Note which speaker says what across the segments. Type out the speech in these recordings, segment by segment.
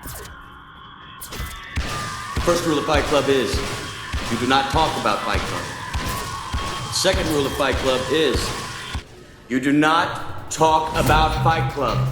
Speaker 1: The first rule of Fight Club is, you do not talk about Fight Club. The second rule of Fight Club is, you do not talk about Fight Club.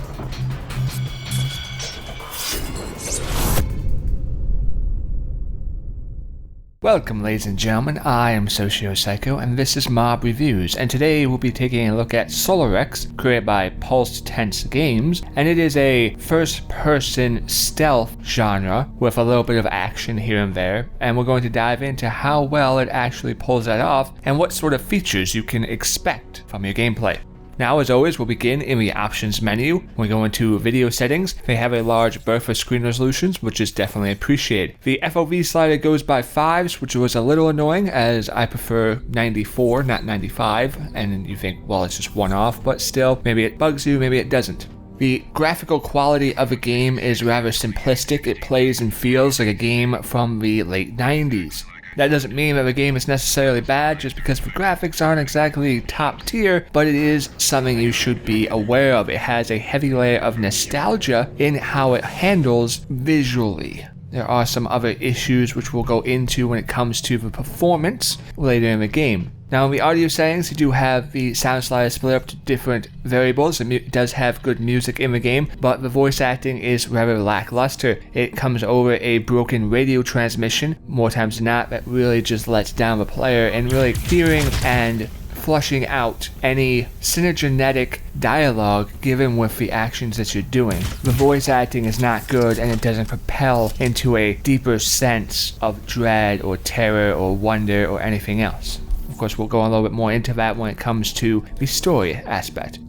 Speaker 2: Welcome, ladies and gentlemen, I am SocioPsycho, and this is Mob Reviews, and today we'll be taking a look at Solarix, created by Pulse Tense Games, and it is a first-person stealth genre with a little bit of action here and there, and we're going to dive into how well it actually pulls that off, and what sort of features you can expect from your gameplay. Now, as always, we'll begin in the options menu. When we go into video settings, they have a large berth for screen resolutions, which is definitely appreciated. The FOV slider goes by 5s, which was a little annoying, as I prefer 94, not 95, and you think, well, it's just one off, but still, maybe it bugs you, maybe it doesn't. The graphical quality of the game is rather simplistic. It plays and feels like a game from the late 90s. That doesn't mean that the game is necessarily bad just because the graphics aren't exactly top tier, but it is something you should be aware of. It has a heavy layer of nostalgia in how it handles visually. There are some other issues which we'll go into when it comes to the performance later in the game. Now, in the audio settings, you do have the sound slider split up to different variables. It does have good music in the game, but the voice acting is rather lackluster. It comes over a broken radio transmission, more times than not, that really just lets down the player, and really hearing and flushing out any synergetic dialogue given with the actions that you're doing. The voice acting is not good, and it doesn't propel into a deeper sense of dread or terror or wonder or anything else. Of course, we'll go a little bit more into that when it comes to the story aspect.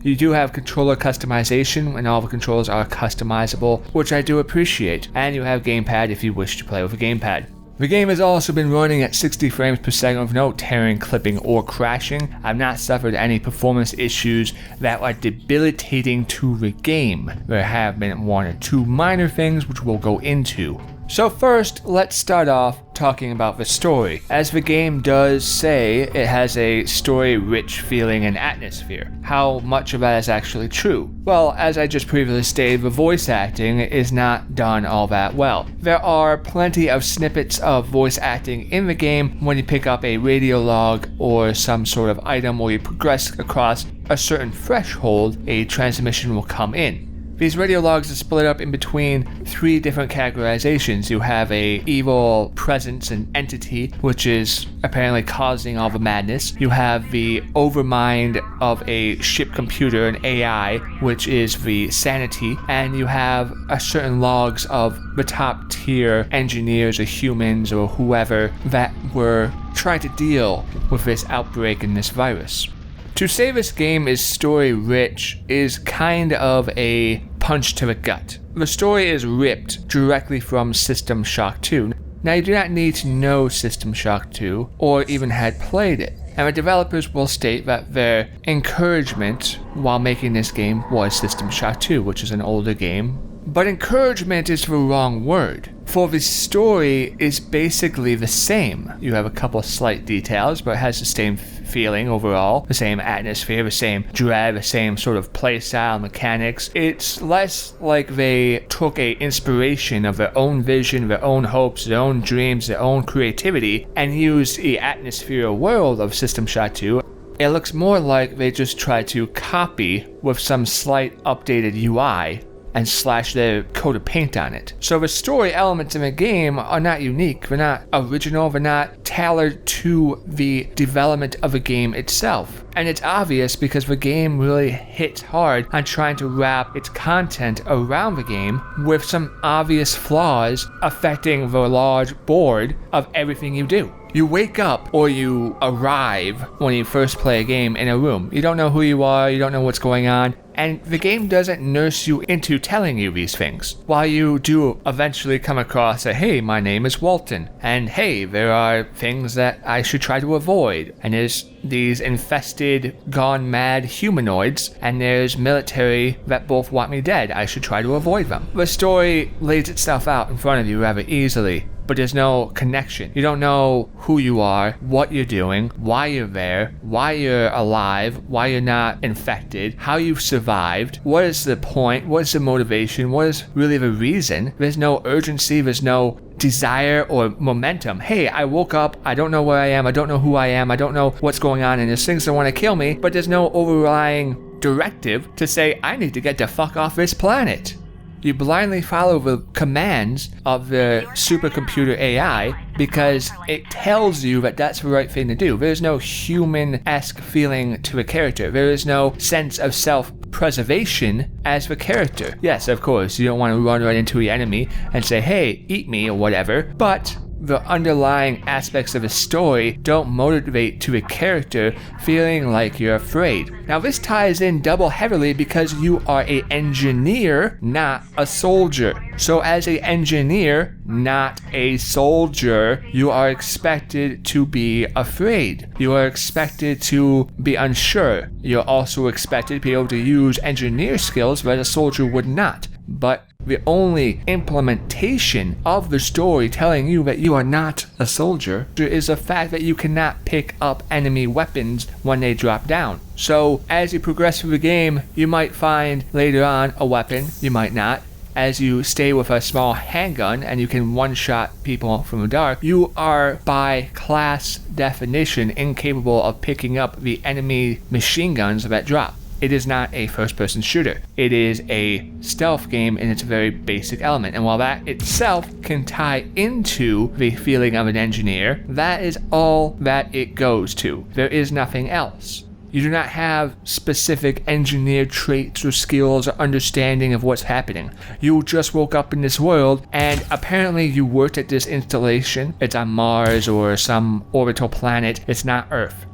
Speaker 2: You do have controller customization, and all the controls are customizable, which I do appreciate, and you have gamepad if you wish to play with a gamepad. The game has also been running at 60 frames per second with no tearing, clipping, or crashing. I've not suffered any performance issues that are debilitating to the game. There have been one or two minor things which we'll go into. So first, let's start off talking about the story. As the game does say, it has a story-rich feeling and atmosphere. How much of that is actually true? Well, as I just previously stated, the voice acting is not done all that well. There are plenty of snippets of voice acting in the game when you pick up a radio log or some sort of item, or you progress across a certain threshold, a transmission will come in. These radio logs are split up in between 3 different categorizations. You have a evil presence and entity, which is apparently causing all the madness. You have the overmind of a ship computer, an AI, which is the sanity. And you have a certain logs of the top tier engineers or humans or whoever that were trying to deal with this outbreak and this virus. To say this game is story-rich is kind of a punch to the gut. The story is ripped directly from System Shock 2. Now, you do not need to know System Shock 2 or even had played it. And the developers will state that their encouragement while making this game was System Shock 2, which is an older game. But encouragement is the wrong word, for the story is basically the same. You have a couple of slight details, but it has the same feeling overall, the same atmosphere, the same dread, the same sort of playstyle mechanics. It's less like they took a inspiration of their own vision, their own hopes, their own dreams, their own creativity, and used the atmosphere world of System Shock 2. It looks more like they just tried to copy with some slight updated UI and slash their coat of paint on it. So the story elements in the game are not unique, they're not original, they're not tailored to the development of the game itself. And it's obvious because the game really hits hard on trying to wrap its content around the game with some obvious flaws affecting the large board of everything you do. You wake up or you arrive when you first play a game in a room. You don't know who you are, you don't know what's going on, and the game doesn't nurse you into telling you these things. While you do eventually come across a, hey, my name is Walton, and hey, there are things that I should try to avoid, and there's these infested, gone mad humanoids, and there's military that both want me dead. I should try to avoid them. The story lays itself out in front of you rather easily. but there's no connection. You don't know who you are, what you're doing, why you're there, why you're alive, why you're not infected, how you've survived, what is the point, what is the motivation, what is really the reason. There's no urgency, there's no desire or momentum. Hey, I woke up, I don't know where I am, I don't know who I am, I don't know what's going on, and there's things that want to kill me, but there's no overlying directive to say, I need to get the fuck off this planet. You blindly follow the commands of the supercomputer AI because it tells you that that's the right thing to do. There's no human-esque feeling to a character. There is no sense of self-preservation as the character. Yes, of course, you don't want to run right into the enemy and say, hey, eat me or whatever, but the underlying aspects of a story don't motivate to a character feeling like you're afraid. Now this ties in double heavily because you are an engineer, not a soldier. So as an engineer, not a soldier, you are expected to be afraid. You are expected to be unsure. You're also expected to be able to use engineer skills that a soldier would not. But the only implementation of the story telling you that you are not a soldier is the fact that you cannot pick up enemy weapons when they drop down. So as you progress through the game, you might find later on a weapon, you might not. As you stay with a small handgun and you can one-shot people from the dark, you are by class definition incapable of picking up the enemy machine guns that drop. It is not a first-person shooter. It is a stealth game in its very basic element. And while that itself can tie into the feeling of an engineer, that is all that it goes to. There is nothing else. You do not have specific engineer traits or skills or understanding of what's happening. You just woke up in this world and apparently you worked at this installation. It's on Mars or some orbital planet. It's not Earth.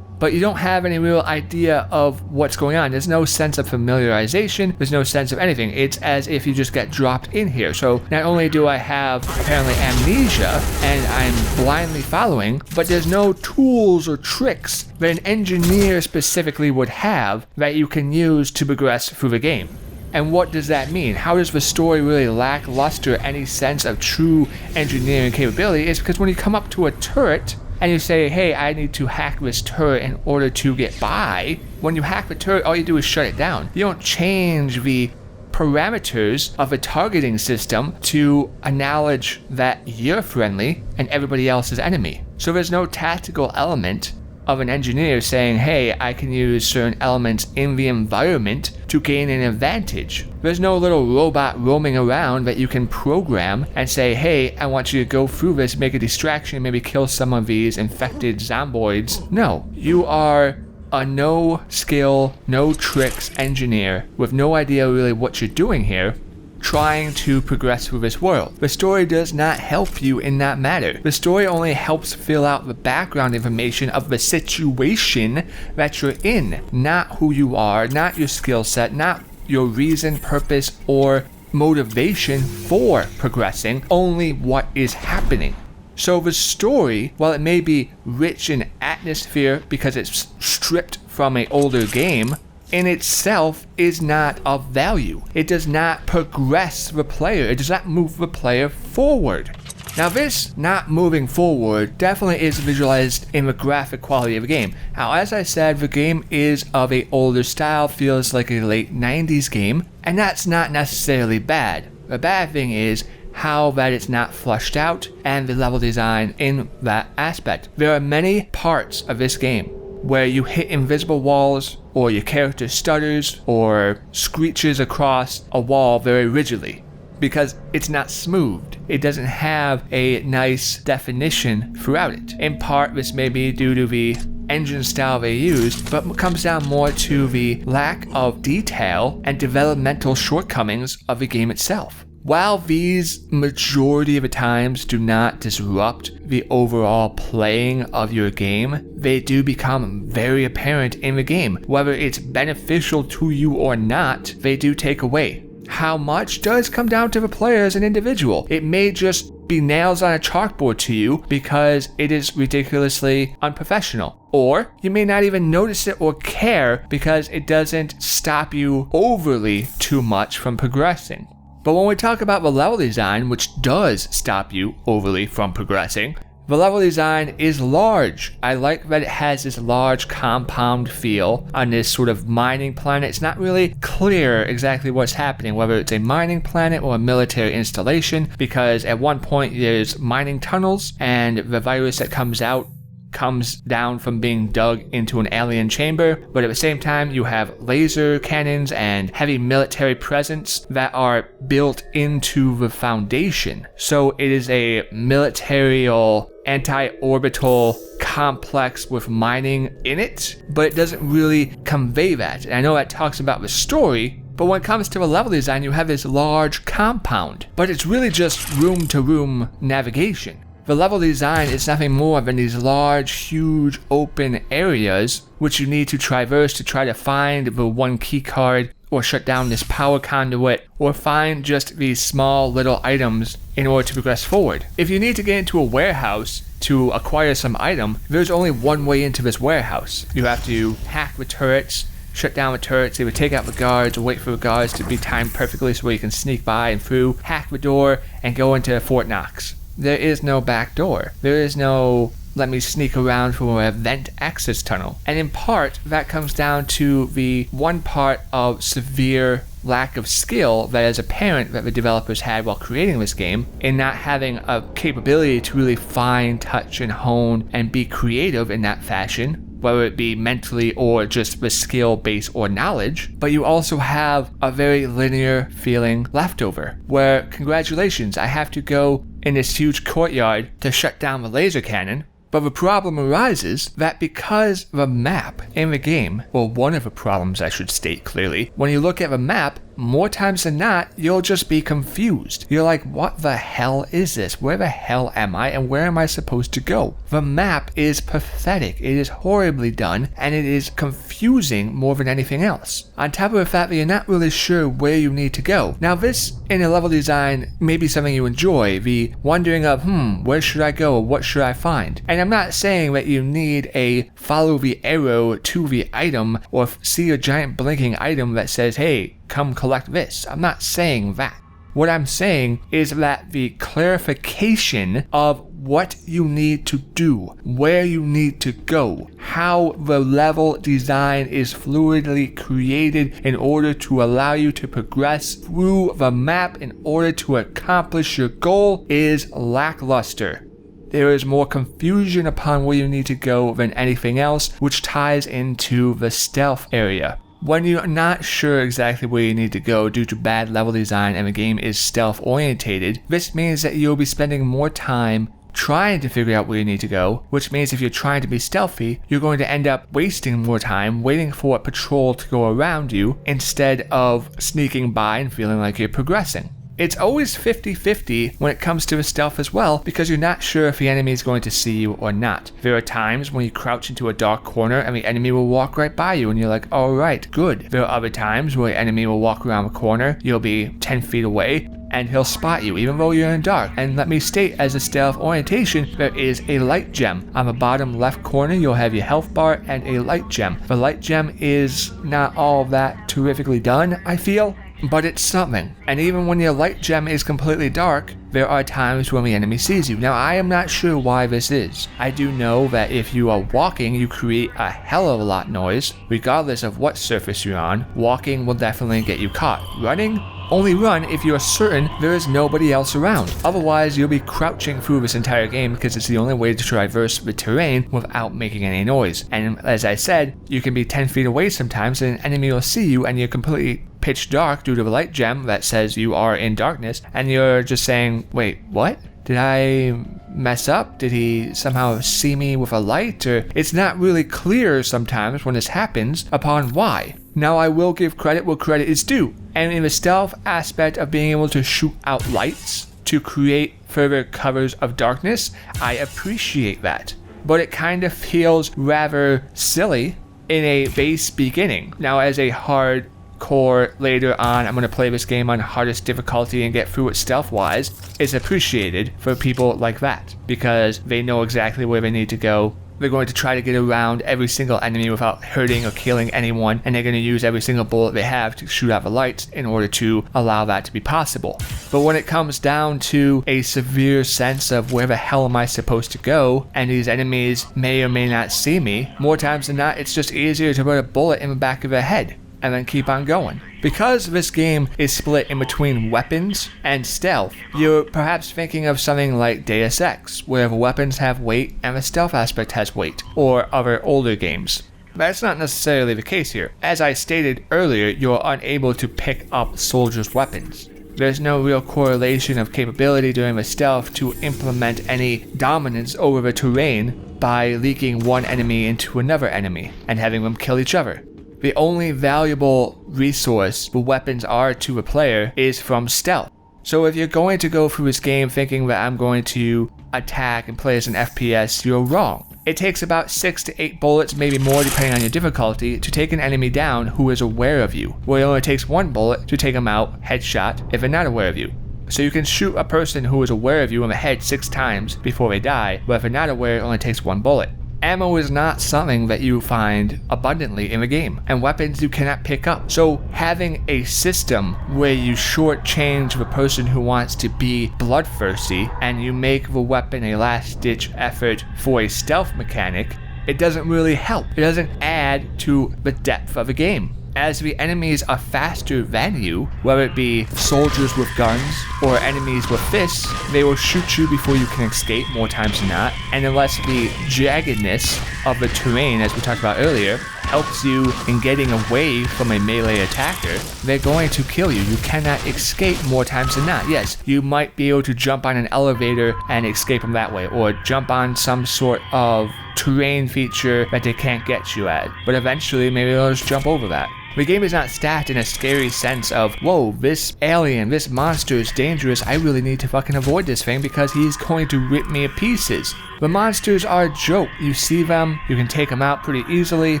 Speaker 2: But you don't have any real idea of what's going on. There's no sense of familiarization. There's no sense of anything. It's as if you just get dropped in here. So not only do I have apparently amnesia and I'm blindly following, but there's no tools or tricks that an engineer specifically would have that you can use to progress through the game. And what does that mean? How does the story really lack luster any sense of true engineering capability? It's because when you come up to a turret, and you say, hey, I need to hack this turret in order to get by. When you hack the turret, all you do is shut it down. You don't change the parameters of a targeting system to acknowledge that you're friendly and everybody else is enemy. So there's no tactical element of an engineer saying, hey, I can use certain elements in the environment to gain an advantage. There's no little robot roaming around that you can program and say, hey, I want you to go through this, make a distraction, maybe kill some of these infected zomboids. No, you are a no skill, no tricks engineer with no idea really what you're doing here, trying to progress through this world. The story does not help you in that matter. The story only helps fill out the background information of the situation that you're in, not who you are, not your skill set, not your reason, purpose, or motivation for progressing, only what is happening. So the story, while it may be rich in atmosphere because it's stripped from an older game, in itself is not of value. It does not progress the player. It does not move the player forward. Now this not moving forward definitely is visualized in the graphic quality of the game. Now as I said, the game is of an older style, feels like a late 90s game, and that's not necessarily bad. The bad thing is how that it's not flushed out and the level design in that aspect. There are many parts of this game where you hit invisible walls, or your character stutters, or screeches across a wall very rigidly, because it's not smoothed. It doesn't have a nice definition throughout it. In part, this may be due to the engine style they used, but it comes down more to the lack of detail and developmental shortcomings of the game itself. While these majority of the times do not disrupt the overall playing of your game, they do become very apparent in the game. Whether it's beneficial to you or not, they do take away. How much does come down to the player as an individual. It may just be nails on a chalkboard to you because it is ridiculously unprofessional. Or you may not even notice it or care because it doesn't stop you overly too much from progressing. But when we talk about the level design, which does stop you overly from progressing, the level design is large. I like that it has this large compound feel on this sort of mining planet. It's not really clear exactly what's happening, whether it's a mining planet or a military installation, because at one point there's mining tunnels and the virus that comes down from being dug into an alien chamber, but at the same time you have laser cannons and heavy military presence that are built into the foundation. So it is a militarial anti-orbital complex with mining in it, but it doesn't really convey that. And I know that talks about the story, but when it comes to the level design, you have this large compound, but it's really just room-to-room navigation. The level design is nothing more than these large, huge, open areas which you need to traverse to try to find the one key card or shut down this power conduit or find just these small little items in order to progress forward. If you need to get into a warehouse to acquire some item, there's only one way into this warehouse. You have to hack the turrets, shut down the turrets, they would take out the guards or wait for the guards to be timed perfectly so you can sneak by and through, hack the door, and go into Fort Knox. There is no back door. There is no let me sneak around from a vent access tunnel. And in part, that comes down to the one part of severe lack of skill that is apparent that the developers had while creating this game in not having a capability to really fine, touch, and hone and be creative in that fashion, whether it be mentally or just the skill base or knowledge. But you also have a very linear feeling left over, where congratulations, I have to go in this huge courtyard to shut down the laser cannon. But the problem arises that because the map in the game, well, one of the problems I should state clearly, when you look at the map, more times than not, you'll just be confused. You're like, what the hell is this? Where the hell am I and where am I supposed to go? The map is pathetic. It is horribly done and it is confusing more than anything else. On top of the fact that you're not really sure where you need to go. Now this, in a level design, may be something you enjoy, the wondering of, where should I go or what should I find? And I'm not saying that you need a follow the arrow to the item or see a giant blinking item that says, hey, come collect this. I'm not saying that. What I'm saying is that the clarification of what you need to do, where you need to go, how the level design is fluidly created in order to allow you to progress through the map in order to accomplish your goal is lackluster. There is more confusion upon where you need to go than anything else, which ties into the stealth area. When you're not sure exactly where you need to go due to bad level design and the game is stealth orientated, this means that you'll be spending more time trying to figure out where you need to go, which means if you're trying to be stealthy, you're going to end up wasting more time waiting for a patrol to go around you instead of sneaking by and feeling like you're progressing. It's always 50-50 when it comes to the stealth as well, because you're not sure if the enemy is going to see you or not. There are times when you crouch into a dark corner and the enemy will walk right by you and you're like, alright, good. There are other times where the enemy will walk around the corner, you'll be 10 feet away, and he'll spot you even though you're in dark. And let me state, as a stealth orientation, there is a light gem. On the bottom left corner, you'll have your health bar and a light gem. The light gem is not all that terrifically done, I feel, but it's something. And even when your light gem is completely dark, there are times when the enemy sees you. Now, I am not sure why this is. I do know that if you are walking, you create a hell of a lot of noise. Regardless of what surface you're on, walking will definitely get you caught. Running? Only run if you are certain there is nobody else around. Otherwise, you'll be crouching through this entire game because it's the only way to traverse the terrain without making any noise. And as I said, you can be 10 feet away sometimes and an enemy will see you and you're completely pitch dark due to the light gem that says you are in darkness, and you're just saying, wait, what? Did I mess up? Did he somehow see me with a light? Or it's not really clear sometimes when this happens upon why. Now, I will give credit where credit is due, and in the stealth aspect of being able to shoot out lights to create further covers of darkness, I appreciate that. But it kind of feels rather silly in a base beginning. Now, as a hardcore later on, I'm going to play this game on hardest difficulty and get through it stealth-wise, is appreciated for people like that, because they know exactly where they need to go. They're going to try to get around every single enemy without hurting or killing anyone, and they're going to use every single bullet they have to shoot out the lights in order to allow that to be possible. But when it comes down to a severe sense of where the hell am I supposed to go, and these enemies may or may not see me, more times than not, it's just easier to put a bullet in the back of their head and then keep on going. Because this game is split in between weapons and stealth, you're perhaps thinking of something like Deus Ex, where the weapons have weight and the stealth aspect has weight, or other older games. That's not necessarily the case here. As I stated earlier, you're unable to pick up soldiers' weapons. There's no real correlation of capability during the stealth to implement any dominance over the terrain by leaking one enemy into another enemy and having them kill each other. The only valuable resource the weapons are to a player is from stealth. So if you're going to go through this game thinking that I'm going to attack and play as an FPS, you're wrong. It takes about 6 to 8 bullets, maybe more depending on your difficulty, to take an enemy down who is aware of you, where it only takes 1 bullet to take them out, headshot, if they're not aware of you. So you can shoot a person who is aware of you in the head 6 times before they die, but if they're not aware, it only takes 1 bullet. Ammo is not something that you find abundantly in the game, and weapons you cannot pick up. So having a system where you shortchange the person who wants to be bloodthirsty and you make the weapon a last-ditch effort for a stealth mechanic, it doesn't really help. It doesn't add to the depth of the game. As the enemies are faster than you, whether it be soldiers with guns or enemies with fists, they will shoot you before you can escape more times than not, and unless the jaggedness of the terrain, as we talked about earlier, helps you in getting away from a melee attacker, they're going to kill you. You cannot escape more times than not. Yes, you might be able to jump on an elevator and escape them that way, or jump on some sort of terrain feature that they can't get you at, but eventually maybe they'll just jump over that. The game is not stacked in a scary sense of, whoa, this alien, this monster is dangerous, I really need to fucking avoid this thing because he's going to rip me to pieces. The monsters are a joke. You see them, you can take them out pretty easily,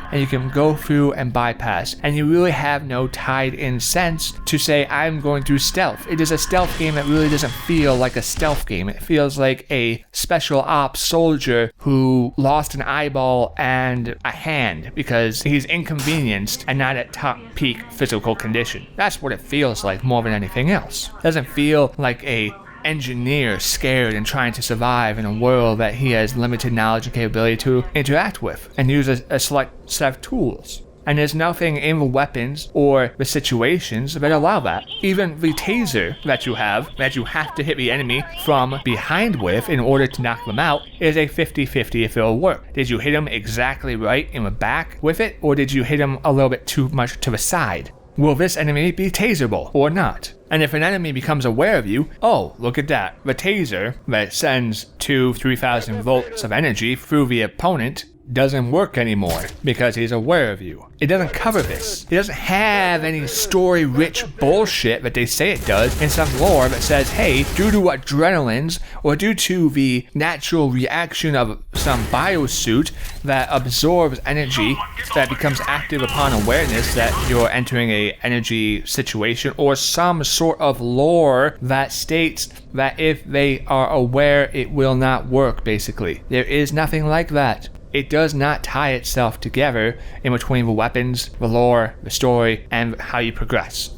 Speaker 2: and you can go through and bypass. And you really have no tied-in sense to say, I'm going through stealth. It is a stealth game that really doesn't feel like a stealth game. It feels like a special ops soldier who lost an eyeball and a hand because he's inconvenienced and not at top peak physical condition. That's what it feels like more than anything else. It doesn't feel like a engineer scared and trying to survive in a world that he has limited knowledge and capability to interact with and use a select set of tools. And there's nothing in the weapons or the situations that allow that. Even the taser that you have to hit the enemy from behind with in order to knock them out is a 50-50 if it'll work. Did you hit them exactly right in the back with it, or did you hit them a little bit too much to the side? Will this enemy be taserable or not? And if an enemy becomes aware of you, oh, look at that. The taser that sends 2,000-3,000 volts of energy through the opponent doesn't work anymore because he's aware of you. It doesn't cover this. It doesn't have any story-rich bullshit that they say it does in some lore that says, hey, due to adrenalines or due to the natural reaction of some biosuit that absorbs energy that becomes active upon awareness that you're entering a energy situation, or some sort of lore that states that if they are aware it will not work, basically. There is nothing like that. It does not tie itself together in between the weapons, the lore, the story, and how you progress.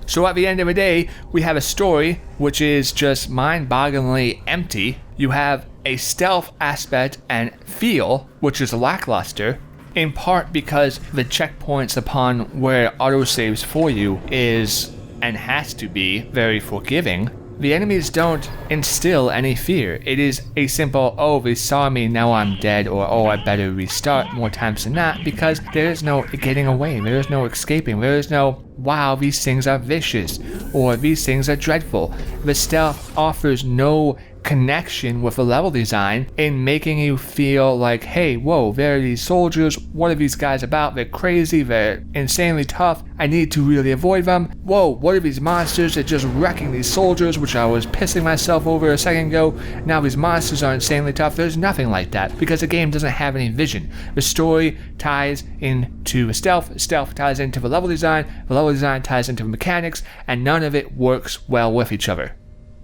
Speaker 2: So at the end of the day, we have a story which is just mind-bogglingly empty. You have a stealth aspect and feel, which is lackluster, in part because the checkpoints upon where autosaves for you is, and has to be, very forgiving. The enemies don't instill any fear. It is a simple, oh, they saw me, now I'm dead, or oh, I better restart more times than not, because there is no getting away, there is no escaping, there is no, wow, these things are vicious, or these things are dreadful. The stealth offers no connection with the level design in making you feel like, hey, whoa, there are these soldiers, what are these guys about? They're crazy, they're insanely tough, I need to really avoid them. Whoa, what are these monsters? They're just wrecking these soldiers, which I was pissing myself over a second ago. Now these monsters are insanely tough. There's nothing like that because the game doesn't have any vision. The story ties into the stealth ties into the level design ties into the mechanics, and none of it works well with each other.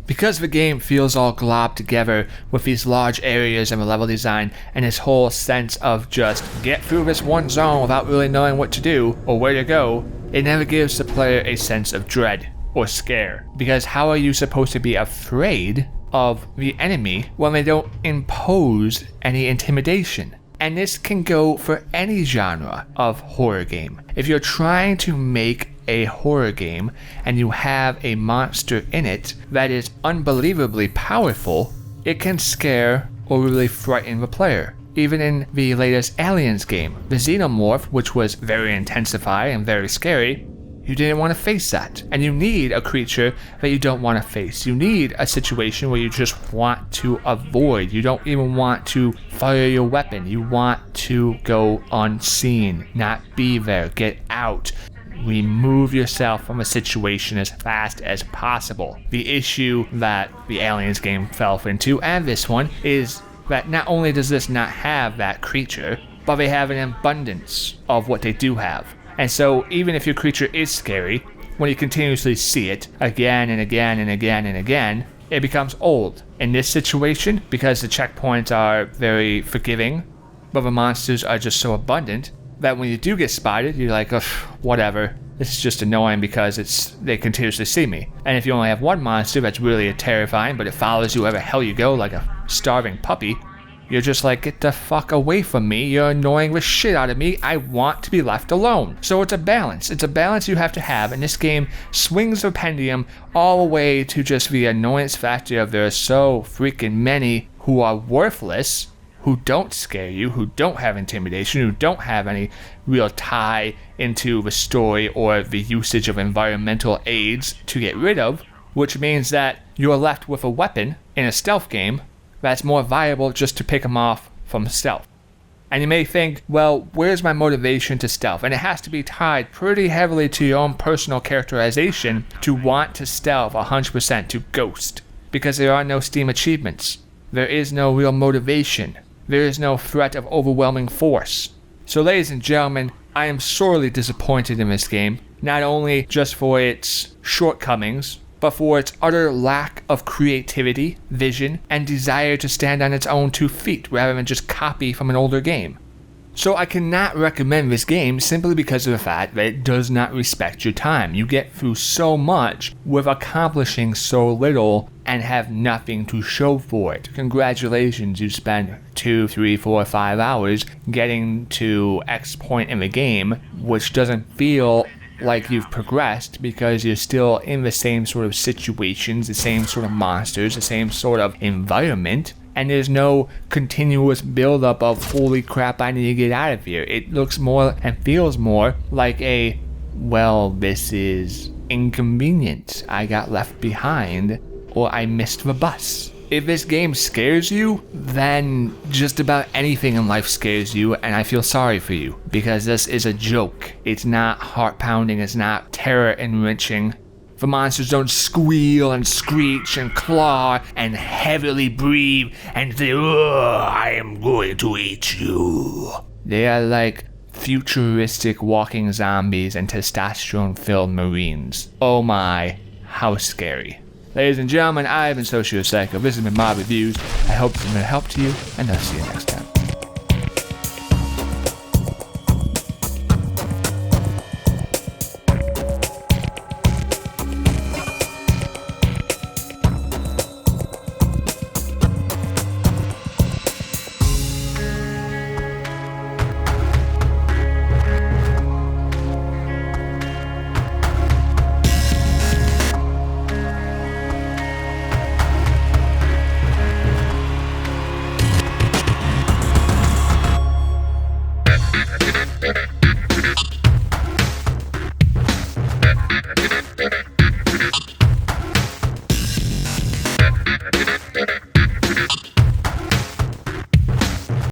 Speaker 2: Because the game feels all globbed together with these large areas of a level design and this whole sense of just get through this one zone without really knowing what to do or where to go, it never gives the player a sense of dread or scare. Because how are you supposed to be afraid of the enemy when they don't impose any intimidation? And this can go for any genre of horror game. If you're trying to make a horror game and you have a monster in it that is unbelievably powerful, it can scare or really frighten the player. Even in the latest Aliens game, the Xenomorph, which was very intensifying and very scary, you didn't want to face that. And you need a creature that you don't want to face. You need a situation where you just want to avoid. You don't even want to fire your weapon. You want to go unseen, not be there, get out. Remove yourself from a situation as fast as possible. The issue that the Aliens game fell into, and this one, is that not only does this not have that creature, but they have an abundance of what they do have. And so even if your creature is scary, when you continuously see it again and again and again and again, it becomes old. In this situation, because the checkpoints are very forgiving, but the monsters are just so abundant, that when you do get spotted, you're like, ugh, whatever. This is just annoying because they continuously see me. And if you only have one monster that's really terrifying, but it follows you wherever the hell you go like a starving puppy, you're just like, get the fuck away from me. You're annoying the shit out of me. I want to be left alone. So it's a balance. It's a balance you have to have. And this game swings the pendulum all the way to just the annoyance factor of there are so freaking many who are worthless, who don't scare you, who don't have intimidation, who don't have any real tie into the story or the usage of environmental aids to get rid of, which means that you're left with a weapon in a stealth game that's more viable just to pick them off from stealth. And you may think, well, where's my motivation to stealth? And it has to be tied pretty heavily to your own personal characterization to want to stealth 100% to Ghost, because there are no Steam achievements. There is no real motivation. There is no threat of overwhelming force. So ladies and gentlemen, I am sorely disappointed in this game, not only just for its shortcomings, but for its utter lack of creativity, vision, and desire to stand on its own 2 feet rather than just copy from an older game. So I cannot recommend this game simply because of the fact that it does not respect your time. You get through so much with accomplishing so little and have nothing to show for it. Congratulations, you spent 2, 3, 4, 5 hours getting to X point in the game, which doesn't feel like you've progressed because you're still in the same sort of situations, the same sort of monsters, the same sort of environment, and there's no continuous buildup of holy crap, I need to get out of here. It looks more and feels more like a, well, this is inconvenient, I got left behind, or I missed the bus. If this game scares you, then just about anything in life scares you, and I feel sorry for you, because this is a joke. It's not heart-pounding, it's not terror-enriching. The monsters don't squeal and screech and claw and heavily breathe and say, "Ugh, I am going to eat you." They are like futuristic walking zombies and testosterone-filled marines. Oh my, how scary. Ladies and gentlemen, I have been SocioPsycho. This has been my reviews. I hope this has been a help to you, and I'll see you next time.